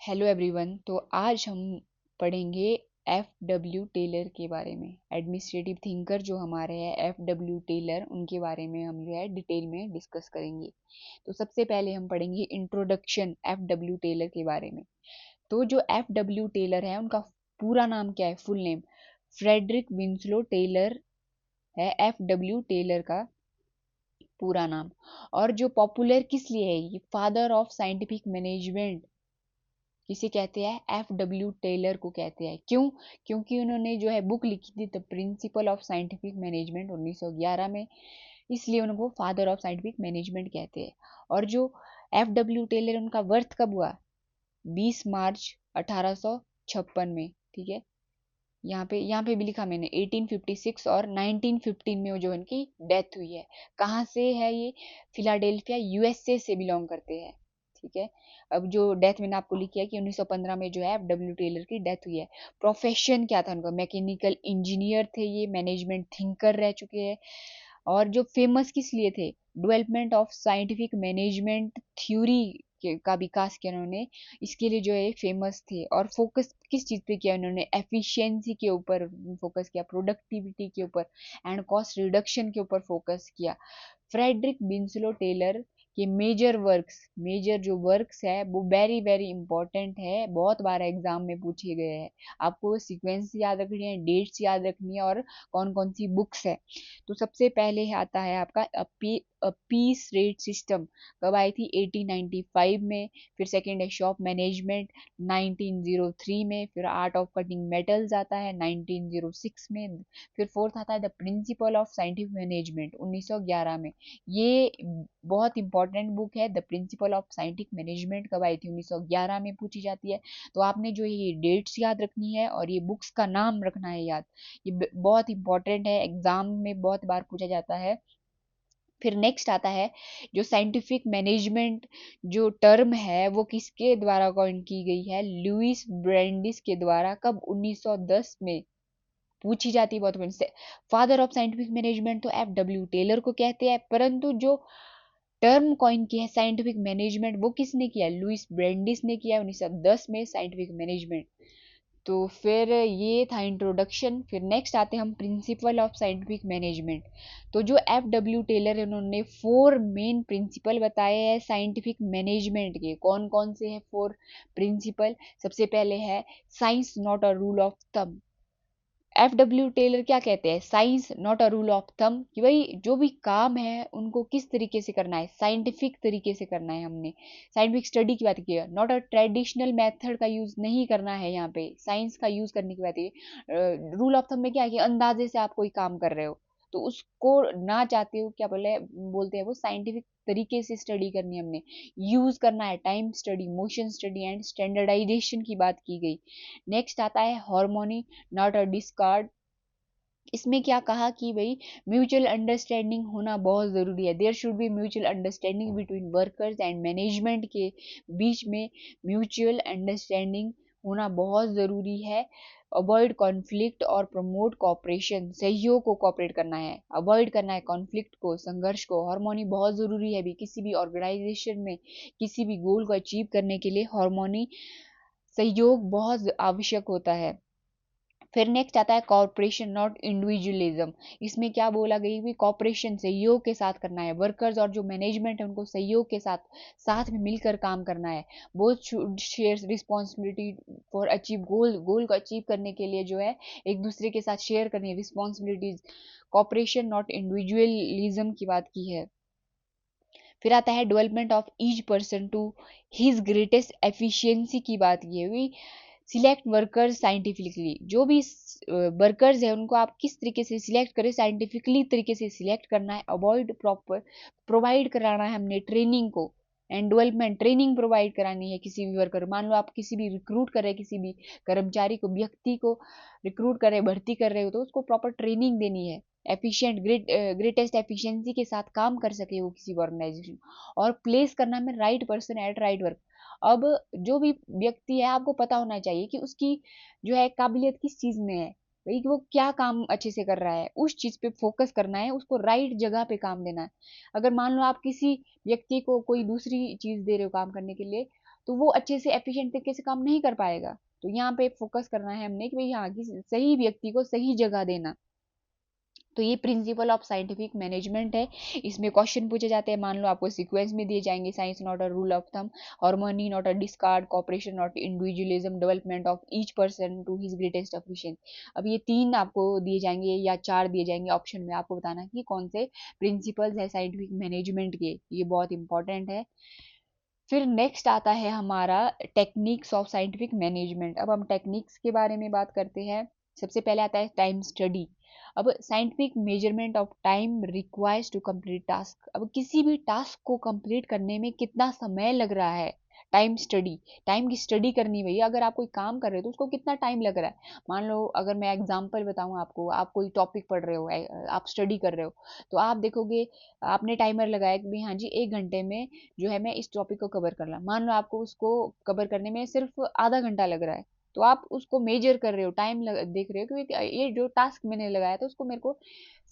Hello everyone. तो आज हम पढ़ेंगे एफ टेलर के बारे में। एडमिनिस्ट्रेटिव थिंकर जो हमारे हैं एफ टेलर, उनके बारे में हम जो है डिटेल में डिस्कस करेंगे। तो सबसे पहले हम पढ़ेंगे इंट्रोडक्शन एफ टेलर के बारे में। तो जो एफ टेलर है उनका पूरा नाम क्या है, full name Frederick Winslow Taylor है, एफ टेलर का पूरा नाम। और जो पॉपुलर किस लिए है, ये फादर ऑफ साइंटिफिक मैनेजमेंट किसे कहते हैं, एफ टेलर को कहते हैं। क्यों? क्योंकि उन्होंने जो है बुक लिखी थी the principle of scientific management 1911 में, इसलिए उनको फादर ऑफ साइंटिफिक मैनेजमेंट कहते हैं। और जो एफ टेलर, उनका बर्थ कब हुआ? 20 मार्च 1856 में। ठीक है, यहाँ पे भी लिखा मैंने 1856 और 1915 में जो इनकी डेथ हुई है। कहाँ से है ये? फिलाडेल्फिया यूएसए से बिलोंग करते हैं। ठीक है, अब जो डेथ मैंने आपको लिखी है कि 1915 में जो है एफ टेलर की डेथ हुई है। प्रोफेशन क्या था उनका? मैकेनिकल इंजीनियर थे ये, मैनेजमेंट थिंकर रह चुके हैं। और जो फेमस किस लिए थे? Development of scientific management theory का विकास किया उन्होंने, इसके लिए जो है फेमस थे। और फोकस किस चीज़ पे किया उन्होंने? एफिशिएंसी के ऊपर फोकस किया, प्रोडक्टिविटी के ऊपर एंड कॉस्ट रिडक्शन के ऊपर फोकस किया। फ्रेडरिक विंसलो टेलर के मेजर जो वर्क्स है वो वेरी वेरी इंपॉर्टेंट है, बहुत बार एग्जाम में पूछे गए हैं। आपको सीक्वेंस याद रखनी है, डेट्स याद रखनी है और कौन कौन सी बुक्स है। तो सबसे पहले आता है आपका पीस रेट सिस्टम, कब आई थी? 1895 में। फिर सेकेंड है शॉप मैनेजमेंट 1903 में। फिर आर्ट ऑफ कटिंग मेटल्स आता है 1906 में। फिर फोर्थ आता है the principle of scientific management 1911 में। ये बहुत इंपॉर्टेंट बुक है। The principle of scientific management कब आई थी? 1911 में पूछी जाती है। तो आपने जो ये डेट्स याद रखनी है और ये बुक्स का नाम रखना है याद। ये बहुत इंपॉर्टेंट है, एग्जाम में बहुत बार पूछा जाता है। फिर नेक्स्ट आता है जो साइंटिफिक मैनेजमेंट जो टर्म है वो किसके द्वारा कॉइन की गई है? लुइस ब्रेंडिस के द्वारा। कब? 1910 में पूछी जाती है बहुत। फादर ऑफ साइंटिफिक मैनेजमेंट तो एफ टेलर को कहते हैं, परंतु जो टर्म कॉइन की है साइंटिफिक मैनेजमेंट वो किसने किया? लुइस ब्रेंडिस ने किया 1910 में साइंटिफिक मैनेजमेंट। तो फिर ये था इंट्रोडक्शन। फिर नेक्स्ट आते हैं हम प्रिंसिपल ऑफ साइंटिफिक मैनेजमेंट। तो जो एफ टेलर है उन्होंने 4 मेन प्रिंसिपल बताए हैं साइंटिफिक मैनेजमेंट के। कौन कौन से हैं 4 प्रिंसिपल? सबसे पहले है science not a rule of thumb. F Taylor क्या कहते हैं? Science not a rule of thumb, कि भाई जो भी काम है उनको किस तरीके से करना है? साइंटिफिक तरीके से करना है। हमने साइंटिफिक स्टडी की बात की है, नॉट अ ट्रेडिशनल मेथड का यूज नहीं करना है। यहाँ पे साइंस का यूज करने की बात है। रूल ऑफ थंब में क्या है कि अंदाजे से आप कोई काम कर रहे हो तो उसको ना चाहते हो क्या बोलते हैं वो साइंटिफिक तरीके से स्टडी करनी है। हमने यूज करना है time study, motion study and standardization की बात की गई। नेक्स्ट आता है हार्मोनी नॉट अ डिस्कार्ड। इसमें क्या कहा कि भाई म्यूचुअल अंडरस्टैंडिंग होना बहुत ज़रूरी है। There should be mutual understanding between workers and management के बीच में म्यूचुअल अंडरस्टैंडिंग होना बहुत ज़रूरी है। अवॉइड कॉन्फ्लिक्ट और प्रमोट कॉपरेशन, सहयोग को कॉपरेट करना है, अवॉइड करना है कॉन्फ्लिक्ट को, संघर्ष को। हार्मोनी बहुत ज़रूरी है भी किसी भी ऑर्गेनाइजेशन में, किसी भी गोल को अचीव करने के लिए हार्मोनी, सहयोग बहुत आवश्यक होता है। फिर नेक्स्ट आता है कॉर्पोरेशन नॉट इंडिविजुअलिज्म। इसमें क्या बोला गई? भी कॉर्पोरेशन सहयोग के साथ करना है। वर्कर्स और जो मैनेजमेंट है उनको सहयोग के साथ साथ में मिलकर काम करना है। Both should share responsibility for achieve goal को अचीव करने के लिए जो है एक दूसरे के साथ शेयर करनी है रिस्पॉन्सिबिलिटीज। कॉर्पोरेशन नॉट इंडिविजुअलिज्म की बात की है। फिर आता है development of each person to his greatest efficiency की बात की हुई। सिलेक्ट वर्कर्स साइंटिफिकली, जो भी वर्कर्स है उनको आप किस तरीके से सिलेक्ट करें? साइंटिफिकली तरीके से सिलेक्ट करना है। अवॉइड प्रॉपर प्रोवाइड कराना है हमने ट्रेनिंग को एंड डेवलपमेंट, ट्रेनिंग प्रोवाइड करानी है किसी भी वर्कर। मान लो आप किसी भी रिक्रूट कर रहे हैं, किसी भी कर्मचारी को, व्यक्ति को रिक्रूट कर रहे, भर्ती कर रहे हो तो उसको प्रॉपर ट्रेनिंग देनी है। एफिशिएंट ग्रेटेस्ट एफिशिएंसी के साथ काम कर सके वो किसी भी ऑर्गेनाइजेशन। और प्लेस करना में right person at right work. अब जो भी व्यक्ति है आपको पता होना चाहिए कि उसकी जो है काबिलियत किस चीज में है, भाई कि वो क्या काम अच्छे से कर रहा है, उस चीज पे फोकस करना है, उसको राइट जगह पे काम देना है। अगर मान लो आप किसी व्यक्ति को कोई दूसरी चीज दे रहे हो काम करने के लिए तो वो अच्छे से एफिशिएंट तरीके से काम नहीं कर पाएगा। तो यहाँ पे फोकस करना है हमने कि भाई यहाँ की सही व्यक्ति को सही जगह देना। तो ये प्रिंसिपल ऑफ साइंटिफिक मैनेजमेंट है। इसमें क्वेश्चन पूछे जाते हैं, मान लो आपको सीक्वेंस में दिए जाएंगे, science not a rule of thumb, harmony not a discord, cooperation not individualism, development of each person to his greatest efficiency. अब ये 3 आपको दिए जाएंगे या 4 दिए जाएंगे ऑप्शन में, आपको बताना कि कौन से प्रिंसिपल्स है साइंटिफिक मैनेजमेंट के, ये बहुत इंपॉर्टेंट है। फिर नेक्स्ट आता है हमारा टेक्निक्स ऑफ साइंटिफिक मैनेजमेंट। अब हम टेक्निक्स के बारे में बात करते हैं। सबसे पहले आता है टाइम स्टडी। अब scientific measurement of time requires to complete task. अब किसी भी टास्क को कंप्लीट करने में कितना समय लग रहा है, टाइम स्टडी, टाइम की स्टडी करनी भैया। अगर आप कोई काम कर रहे हो तो उसको कितना टाइम लग रहा है। मान लो अगर मैं एग्जांपल बताऊं आपको, आप कोई टॉपिक पढ़ रहे हो, आप स्टडी कर रहे हो, तो आप देखोगे आपने टाइमर लगाया कि भाई हाँ जी 1 घंटे में जो है मैं इस टॉपिक को कवर कर ला। मान लो आपको उसको कवर करने में सिर्फ आधा घंटा लग रहा है, तो आप उसको मेजर कर रहे हो, टाइम देख रहे हो कि ये जो टास्क मैंने लगाया था उसको मेरे को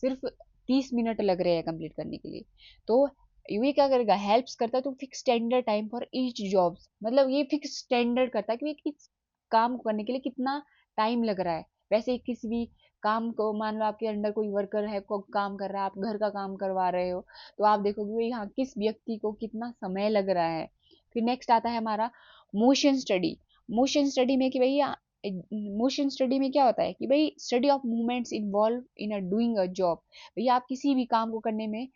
सिर्फ 30 मिनट लग रहे हैं कंप्लीट करने के लिए। तो ये क्या करेगा, हेल्प्स करता है तो fix standard time for each jobs, मतलब ये फिक्स स्टैंडर्ड करता है कि इस काम करने के लिए कितना टाइम लग रहा है। वैसे ही किसी भी काम को, मान लो आपके अंडर कोई वर्कर है, को काम कर रहा है, आप घर का काम करवा रहे हो, तो आप देखोगे भाई हाँ किस व्यक्ति को कितना समय लग रहा है। फिर नेक्स्ट आता है हमारा मोशन स्टडी। मोशन स्टडी में कि भैया, मोशन स्टडी में क्या होता है कि भाई study of movements involve in a doing a job. भैया आप किसी भी काम को करने में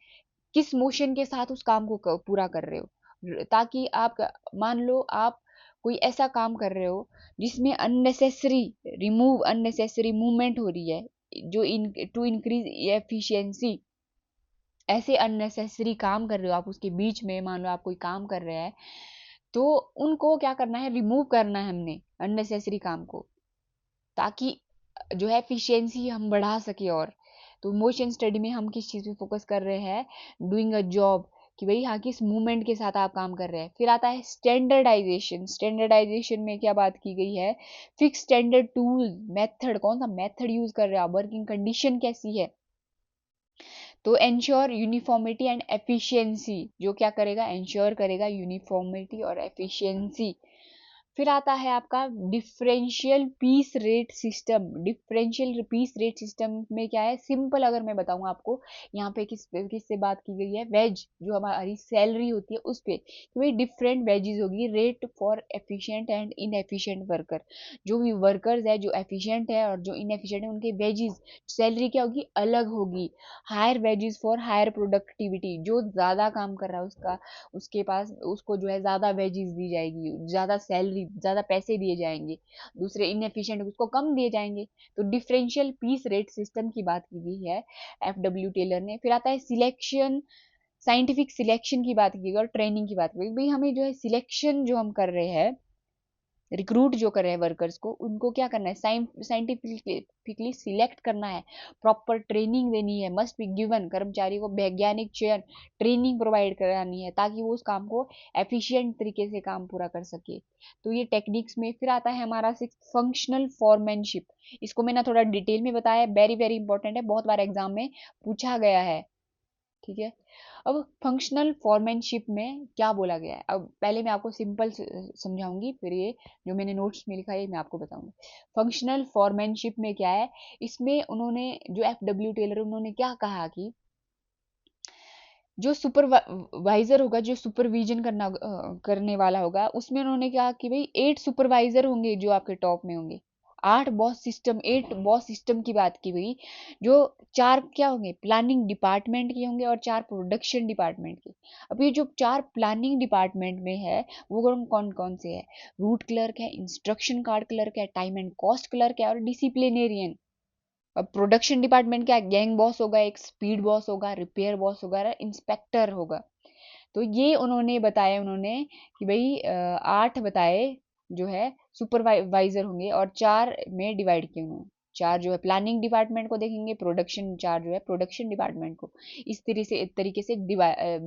किस मोशन के साथ उस काम को पूरा कर रहे हो, ताकि आप, मान लो आप कोई ऐसा काम कर रहे हो जिसमें अननेसेसरी रिमूव अननेसेसरी मूवमेंट हो रही है, जो इन टू इंक्रीज एफिशिएंसी, ऐसे अननेसेसरी काम कर रहे हो आप उसके बीच में, मान लो आप कोई काम कर रहे हैं, तो उनको क्या करना है, रिमूव करना है हमने अननेसेसरी काम को, ताकि जो है एफिशिएंसी हम बढ़ा सके। और तो मोशन स्टडी में हम किस चीज़ पे फोकस कर रहे हैं, डूइंग अ जॉब, कि भाई हाँ किस मूवमेंट के साथ आप काम कर रहे हैं। फिर आता है स्टैंडर्डाइजेशन। स्टैंडर्डाइजेशन में क्या बात की गई है, फिक्स स्टैंडर्ड टूल मेथड, कौन सा मेथड यूज कर रहे हैं आप, वर्किंग कंडीशन कैसी है, तो एंश्योर यूनिफॉर्मिटी एंड एफिशिएंसी, जो क्या करेगा, एंश्योर करेगा यूनिफॉर्मिटी और एफिशिएंसी। फिर आता है आपका differential piece rate system. Differential piece rate system में क्या है, सिंपल अगर मैं बताऊं आपको, यहाँ पे किस से बात की गई है, वेज जो हमारी सैलरी होती है उस पे, कि भाई डिफरेंट वेजेस होगी, rate for efficient and inefficient worker. जो भी वर्कर्स है जो एफिशिएंट है और जो इनएफिशिएंट है उनके वेजेस, सैलरी क्या होगी, अलग होगी। Higher wages for higher productivity, जो ज़्यादा काम कर रहा है उसका, उसके पास उसको जो है ज़्यादा वेजेस दी जाएगी, ज़्यादा सैलरी, ज़्यादा पैसे दिए जाएंगे। दूसरे इनएफिशिएंट उसको कम दिए जाएंगे। तो डिफरेंशियल पीस रेट सिस्टम की बात की गई है एफ टेलर ने। फिर आता है सिलेक्शन, साइंटिफिक सिलेक्शन की बात की गई और ट्रेनिंग की बात की गई। भाई हमें जो है सिलेक्शन जो हम कर रहे हैं, रिक्रूट जो कर रहे हैं वर्कर्स को, उनको क्या करना है, साइंटिफिकली सिलेक्ट करना है, प्रॉपर ट्रेनिंग देनी है, मस्ट बी गिवन, कर्मचारी को वैज्ञानिक चयन ट्रेनिंग प्रोवाइड करानी है, ताकि वो उस काम को एफिशिएंट तरीके से काम पूरा कर सके। तो ये टेक्निक्स में। फिर आता है हमारा सिक्स फंक्शनल फॉरमैनशिप। इसको मैंने थोड़ा डिटेल में बताया, वेरी वेरी इंपॉर्टेंट है, बहुत बार एग्जाम में पूछा गया है। ठीक है, अब फंक्शनल फॉरमैनशिप में क्या बोला गया है, अब पहले मैं आपको सिंपल समझाऊंगी, फिर ये जो मैंने नोट्स में लिखा है मैं आपको बताऊंगी। फंक्शनल फॉरमैनशिप में क्या है, इसमें उन्होंने जो टेलर उन्होंने क्या कहा कि जो सुपरवाइजर होगा, जो सुपरविजन करने वाला होगा, उसमें उन्होंने कहा कि भाई 8 सुपरवाइजर होंगे जो आपके टॉप में होंगे, 8 बॉस सिस्टम की बात की गई, जो 4 क्या होंगे, प्लानिंग डिपार्टमेंट के होंगे और 4 प्रोडक्शन डिपार्टमेंट के। अब ये जो 4 प्लानिंग डिपार्टमेंट में है वो कौन कौन से है, रूट क्लर्क है, इंस्ट्रक्शन कार्ड क्लर्क है, टाइम एंड कॉस्ट क्लर्क है और डिसिप्लिनेरियन। अब प्रोडक्शन डिपार्टमेंट क्या, गैंग बॉस होगा, एक स्पीड बॉस होगा, रिपेयर बॉस होगा, इंस्पेक्टर होगा। तो ये उन्होंने बताया, उन्होंने कि भाई 8 बताए जो है सुपरवाइजर होंगे और 4 में डिवाइड किए उन्होंने। 4 जो है प्लानिंग डिपार्टमेंट को देखेंगे, प्रोडक्शन 4 जो है प्रोडक्शन डिपार्टमेंट को, इस तरीके से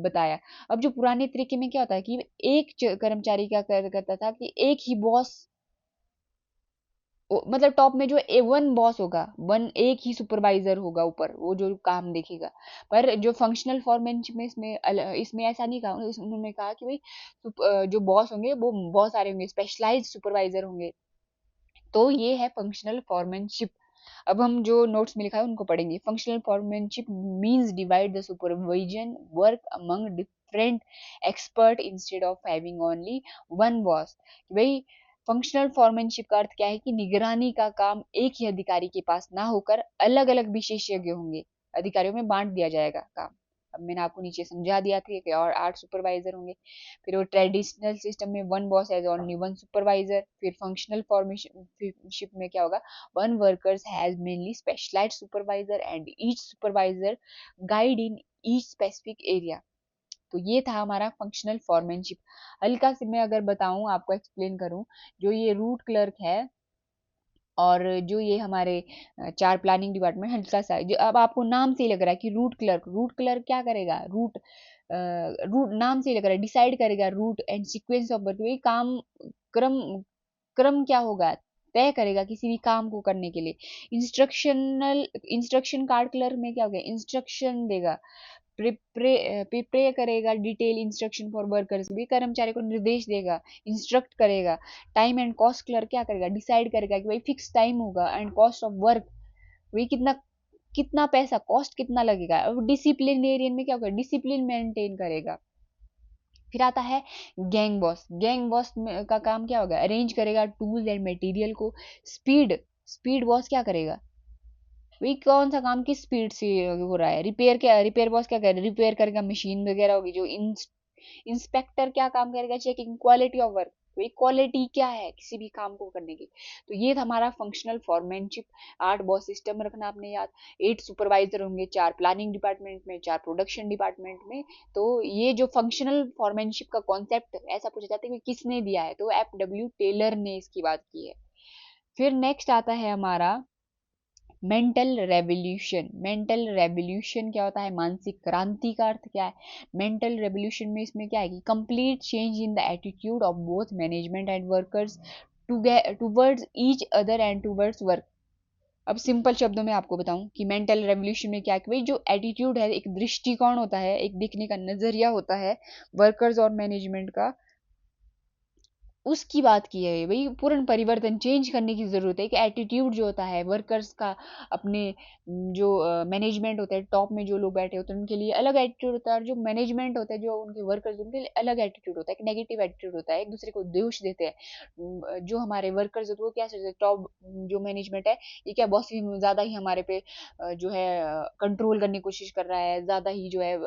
बताया। अब जो पुराने तरीके में क्या होता है कि एक कर्मचारी क्या करता था कि एक ही बॉस मतलब टॉप में जो वन बॉस होगा, वन एक ही सुपरवाइजर होगा ऊपर, वो जो काम देखेगा। पर जो फंक्शनल फॉर्मेनशिप में इसमें ऐसा नहीं कहा उन्होंने, कहा कि भाई जो बॉस होंगे वो बहुत सारे होंगे, स्पेशलाइज्ड सुपरवाइजर होंगे। तो ये है फंक्शनल फॉर्मेनशिप। अब हम जो नोट्स में लिखा है उनको पढ़ेंगे। Functional foremanship means divide the supervision work among different expert instead of having only one boss. भाई फंक्शनल फॉर्मेनशिप का अर्थ क्या है कि निगरानी का काम एक ही अधिकारी के पास ना होकर अलग अलग विशेषज्ञ होंगे, अधिकारियों में बांट दिया जाएगा काम। अब मैंने आपको नीचे समझा दिया था कि और 8 सुपरवाइजर होंगे। फिर वो ट्रेडिशनल सिस्टम में one boss as only one supervisor. फिर फंक्शनल फॉर्मेशिप में क्या होगा, one workers has mainly specialized supervisor and each supervisor guide in each specific area। तो ये था हमारा फंक्शनल फॉर्मेनशिप। हल्का से मैं अगर बताऊं, आपको एक्सप्लेन करूं, जो ये रूट क्लर्क है और जो ये हमारे चार प्लानिंग डिपार्टमेंट, हल्का सा जो अब आपको नाम से ही लग रहा है कि रूट क्लर्क क्या करेगा, रूट नाम से ही लग रहा है, डिसाइड करेगा route and sequence of work, काम क्रम क्रम क्या होगा, तय करेगा किसी भी काम को करने के लिए। इंस्ट्रक्शन कार्ड क्लर्क में क्या हो गया, इंस्ट्रक्शन देगा, प्रिपेयर करेगा डिटेल इंस्ट्रक्शन फॉर वर्कर्स, भी कर्मचारी को निर्देश देगा, इंस्ट्रक्ट करेगा। टाइम एंड कॉस्ट क्लर्क क्या करेगा, डिसाइड करेगा कि भाई फिक्स टाइम होगा एंड कॉस्ट ऑफ वर्क, वही कितना कितना पैसा, कॉस्ट कितना लगेगा। अब डिसिप्लिनेरियन में क्या होगा, डिसिप्लिन मेंटेन करेगा। फिर आता है गैंग बॉस का काम क्या होगा, अरेंज करेगा टूल्स एंड मटेरियल को। स्पीड बॉस क्या करेगा, वही कौन सा काम किस स्पीड से हो रहा है। रिपेयर बॉस क्या करेगा, रिपेयर करेगा मशीन वगैरह होगी। जो इंस्पेक्टर क्या काम करेगा, चेकिंग क्वालिटी ऑफ वर्क, वही क्वालिटी क्या है किसी भी काम को करने की। तो ये था हमारा फंक्शनल फॉर्मेनशिप। 8 बॉस सिस्टम रखना आपने याद, 8 सुपरवाइजर होंगे, 4 प्लानिंग डिपार्टमेंट में, 4 प्रोडक्शन डिपार्टमेंट में। तो ये जो फंक्शनल फॉर्मेनशिप का कॉन्सेप्ट ऐसा पूछा जाता है कि किसने दिया है, तो FW टेलर ने इसकी बात की है। फिर नेक्स्ट आता है हमारा मेंटल रेवोल्यूशन क्या होता है, मानसिक क्रांति का अर्थ क्या है। मेंटल रेवोल्यूशन में इसमें क्या है कि complete change in the attitude of both management and workers towards each other and towards work. अब सिंपल शब्दों में आपको बताऊं कि मेंटल रेवोल्यूशन में क्या है कि भाई जो एटीट्यूड है, एक दृष्टिकोण होता है, एक दिखने का नजरिया होता है वर्कर्स और मैनेजमेंट का, उसकी बात की है। भाई पूर्ण परिवर्तन, चेंज करने की जरूरत है। कि एटीट्यूड जो होता है वर्कर्स का, अपने जो मैनेजमेंट होता है, टॉप में जो लोग बैठे होते हैं उनके लिए अलग एटीट्यूड होता है, और जो मैनेजमेंट होता है, जो उनके वर्कर्स, उनके लिए अलग एटीट्यूड होता है, एक नेगेटिव एटीट्यूड होता है, एक दूसरे को दोष देते हैं। जो हमारे वर्कर्स होते हैं वो क्या सोचते हैं, टॉप जो मैनेजमेंट है ये क्या बॉस ज्यादा ही हमारे पे जो है कंट्रोल करने की कोशिश कर रहा है, ज्यादा ही जो है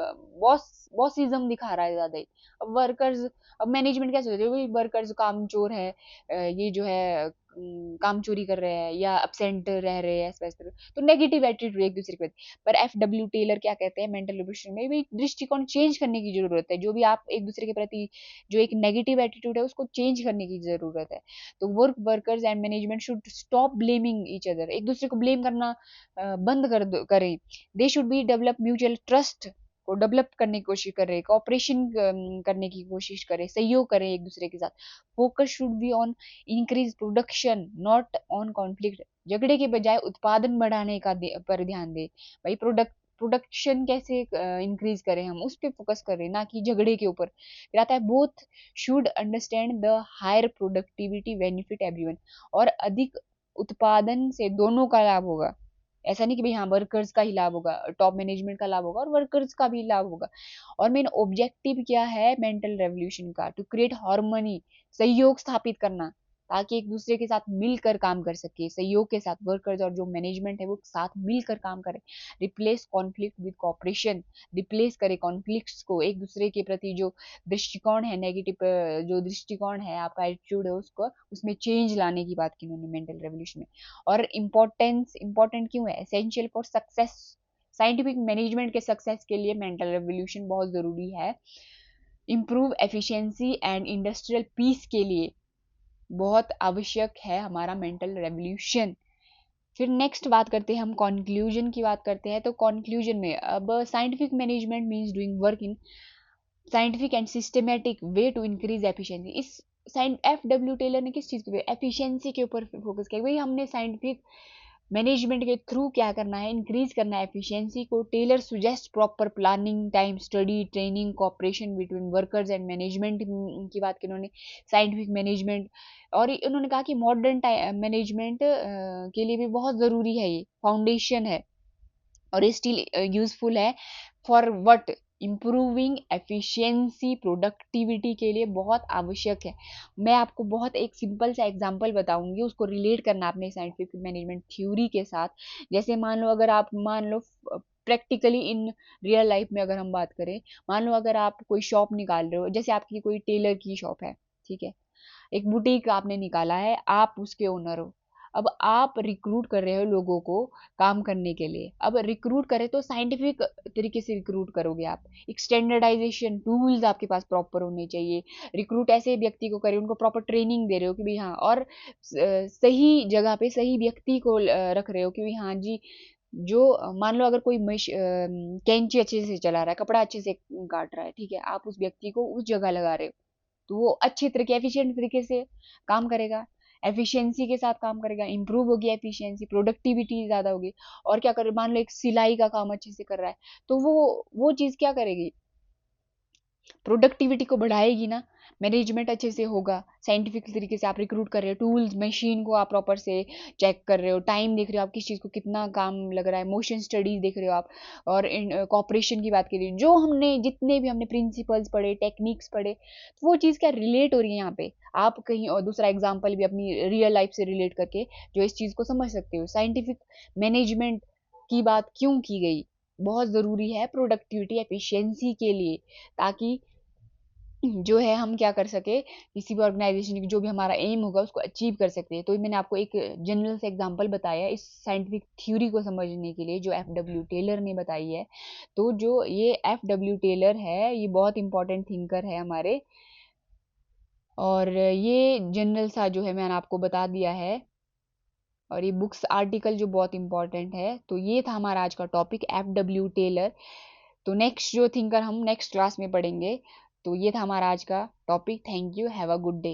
बॉसिज्म दिखा रहा है ज्यादा ही। अब वर्कर्स, अब मैनेजमेंट क्या सोच रहे हैं, वर्कर्स काम चोर है, ये जो है काम चोरी कर रहे हैं या अपसेंट रह रहे हैं, ऐसा तो नेगेटिव एटीट्यूड एक दूसरे के प्रति। पर FW टेलर क्या कहते हैं, मेंटल रिवोल्यूशन में भी दृष्टिकोण चेंज करने की जरूरत है। जो भी आप एक दूसरे के प्रति जो एक नेगेटिव एटीट्यूड है उसको चेंज करने की जरूरत है। तो workers and management should stop blaming each other, एक दूसरे को ब्लेम करना बंद करें। They should be develop mutual trust को डेवलप करने की कोशिश कर रहे हैं, कॉपरेशन करने की कोशिश करें, सहयोग करें एक दूसरे के साथ। Focus should be on increase production not on conflict, झगड़े के बजाय उत्पादन बढ़ाने का पर ध्यान दे। भाई प्रोडक्शन कैसे इंक्रीज करें, हम उस पर फोकस करें ना कि झगड़े के ऊपर। फिर आता है both should understand the higher productivity benefit everyone, और अधिक उत्पादन से दोनों का लाभ होगा। ऐसा नहीं कि भाई हाँ वर्कर्स का ही लाभ होगा, टॉप मैनेजमेंट का लाभ होगा और वर्कर्स का भी लाभ होगा। और मेन ऑब्जेक्टिव क्या है मेंटल रेवोल्यूशन का, टू क्रिएट हार्मनी, सहयोग स्थापित करना, ताकि एक दूसरे के साथ मिलकर काम कर सके, सहयोग के साथ वर्कर्स और जो मैनेजमेंट है वो साथ मिलकर काम करे। Replace conflict with cooperation, replace करे कॉन्फ्लिक्ट्स को, एक दूसरे के प्रति जो दृष्टिकोण है नेगेटिव, जो दृष्टिकोण है आपका एटीट्यूड है उसको, उसमें चेंज लाने की बात की उन्होंने मेंटल रेवोल्यूशन में। और इंपॉर्टेंट क्यों है, essential for success, scientific management के सक्सेस के लिए मेंटल रेवोल्यूशन बहुत जरूरी है। Improve efficiency and industrial peace के लिए बहुत आवश्यक है हमारा मेंटल रेवोल्यूशन। फिर नेक्स्ट बात करते हैं हम कंक्लूजन की बात करते हैं। तो कंक्लूजन में अब scientific management means doing work in scientific and systematic way to increase efficiency. इस F.W. टेलर ने किस चीज़ पे, एफिशिएंसी के ऊपर फोकस किया। भाई हमने साइंटिफिक मैनेजमेंट के थ्रू क्या करना है, इंक्रीज करना है एफिशिएंसी को। Taylor suggest proper planning, time study, training, cooperation between workers and management की बात की उन्होंने, साइंटिफिक मैनेजमेंट। और उन्होंने कहा कि मॉडर्न मैनेजमेंट के लिए भी बहुत ज़रूरी है, ये फाउंडेशन है और स्टिल यूजफुल है for what, improving efficiency, productivity के लिए बहुत आवश्यक है। मैं आपको बहुत एक सिंपल सा एग्जांपल बताऊंगी, उसको रिलेट करना अपने साइंटिफिक मैनेजमेंट थ्योरी के साथ। जैसे मान लो, अगर आप मान लो प्रैक्टिकली इन रियल लाइफ में अगर हम बात करें, मान लो अगर आप कोई शॉप निकाल रहे हो, जैसे आपकी कोई टेलर की शॉप है, ठीक है, एक बुटीक आपने निकाला है, आप उसके ओनर हो। अब आप रिक्रूट कर रहे हो लोगों को काम करने के लिए। अब रिक्रूट करें तो साइंटिफिक तरीके से रिक्रूट करोगे आप, एक स्टैंडर्डाइजेशन टूल्स आपके पास प्रॉपर होने चाहिए। रिक्रूट ऐसे व्यक्ति को करें, उनको प्रॉपर ट्रेनिंग दे रहे हो कि भाई हाँ, और सही जगह पे सही व्यक्ति को रख रहे हो कि भाई हाँ जी, जो मान लो अगर कोई कैंची अच्छे से चला रहा है, कपड़ा अच्छे से काट रहा है, ठीक है, आप उस व्यक्ति को उस जगह लगा रहे हो, तो वो अच्छे तरीके एफिशिएंट तरीके से काम करेगा, एफिशिएंसी के साथ काम करेगा, इंप्रूव होगी एफिशिएंसी, प्रोडक्टिविटी ज़्यादा होगी। और क्या करे, मान लो एक सिलाई का काम अच्छे से कर रहा है, तो वो चीज़ क्या करेगी, प्रोडक्टिविटी को बढ़ाएगी ना। मैनेजमेंट अच्छे से होगा, साइंटिफिक तरीके से आप रिक्रूट कर रहे हो, टूल्स मशीन को आप प्रॉपर से चेक कर रहे हो, टाइम देख रहे हो आप किस चीज़ को कितना काम लग रहा है, मोशन स्टडीज देख रहे हो आप। और कॉपरेशन की बात करिए, जो हमने जितने भी हमने प्रिंसिपल्स पढ़े, टेक्निक्स पढ़े, तो वो चीज़ क्या रिलेट हो रही है यहाँ पे। आप कहीं और दूसरा एग्जाम्पल भी अपनी रियल लाइफ से रिलेट करके जो इस चीज़ को समझ सकते हो। साइंटिफिक मैनेजमेंट की बात क्यों की गई, बहुत ज़रूरी है प्रोडक्टिविटी एफिशिएंसी के लिए, ताकि जो है हम क्या कर सके, किसी भी ऑर्गेनाइजेशन की जो भी हमारा एम होगा उसको अचीव कर सकते हैं। तो मैंने आपको एक जनरल से एग्जांपल बताया इस साइंटिफिक थ्योरी को समझने के लिए, जो F.W. टेलर ने बताई है। तो जो ये F.W. टेलर है, ये बहुत इंपॉर्टेंट थिंकर है हमारे, और ये जनरल सा जो है मैंने आपको बता दिया है, और ये बुक्स आर्टिकल जो बहुत इंपॉर्टेंट है। तो ये था हमारा आज का टॉपिक, F.W. टेलर। तो नेक्स्ट जो थिंकर हम नेक्स्ट क्लास में पढ़ेंगे। तो ये था हमारा आज का topic. Thank you, have a good day.